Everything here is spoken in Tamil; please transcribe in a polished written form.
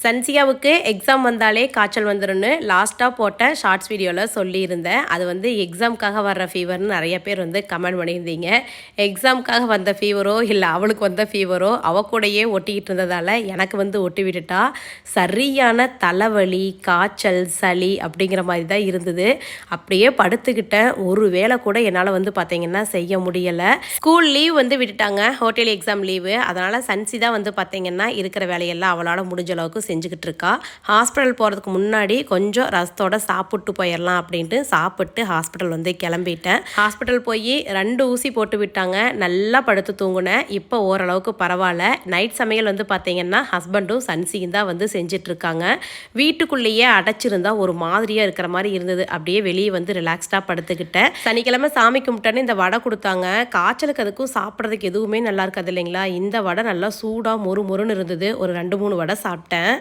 சன்சியாவுக்கு எக்ஸாம் வந்தாலே காய்ச்சல் வந்துடும்னு லாஸ்ட்டாக போட்ட ஷார்ட்ஸ் வீடியோவில் சொல்லியிருந்தேன். அது வந்து எக்ஸாமுக்காக வர்ற ஃபீவர்னு நிறைய பேர் வந்து கமெண்ட் பண்ணியிருந்தீங்க. எக்ஸாமுக்காக வந்த ஃபீவரோ இல்லை அவளுக்கு வந்த ஃபீவரோ கூடையே ஒட்டிக்கிட்டு இருந்ததால் எனக்கு வந்து ஒட்டி விட்டுட்டா. சரியான தலைவலி, காய்ச்சல், சளி அப்படிங்கிற மாதிரி தான் இருந்தது. அப்படியே படுத்துக்கிட்டேன். ஒரு வேளை கூட என்னால் வந்து பார்த்தீங்கன்னா செய்ய முடியலை. ஸ்கூல் லீவ் வந்து விட்டுட்டாங்க, ஹோட்டல் எக்ஸாம் லீவு. அதனால் சன்சி தான் வந்து பார்த்தீங்கன்னா இருக்கிற வேலையெல்லாம் அவளால் முடிஞ்ச அளவுக்கு செஞ்சுக்கிட்டு இருக்கா. ஹாஸ்பிட்டல் போகிறதுக்கு முன்னாடி கொஞ்சம் ரசத்தோட சாப்பிட்டு போயிடலாம் அப்படின்ட்டு சாப்பிட்டு ஹாஸ்பிட்டல் வந்து கிளம்பிட்டேன். ஹாஸ்பிட்டல் போய் 2 ஊசி போட்டு விட்டாங்க. நல்லா படுத்து தூங்குனேன். இப்போ ஓரளவுக்கு பரவாயில்ல. நைட் சமையல் வந்து பார்த்தீங்கன்னா ஹஸ்பண்டும் சன்சியும் தான் வந்து செஞ்சிட்ருக்காங்க. வீட்டுக்குள்ளேயே அடைச்சிருந்தா ஒரு மாதிரியாக இருக்கிற மாதிரி இருந்தது. அப்படியே வெளியே வந்து ரிலாக்ஸ்டாக படுத்துக்கிட்டேன். சனிக்கிழமை சாமி கும்பிட்டேன்னு இந்த வடை கொடுத்தாங்க. காய்ச்சலுக்கு அதுக்கும் சாப்பிட்றதுக்கு எதுவுமே நல்லா இருக்காது இல்லைங்களா. இந்த வடை நல்லா சூடாக மொறு மொறுன்னு இருந்தது. ஒரு 2-3 வடை சாப்பிட்டேன்.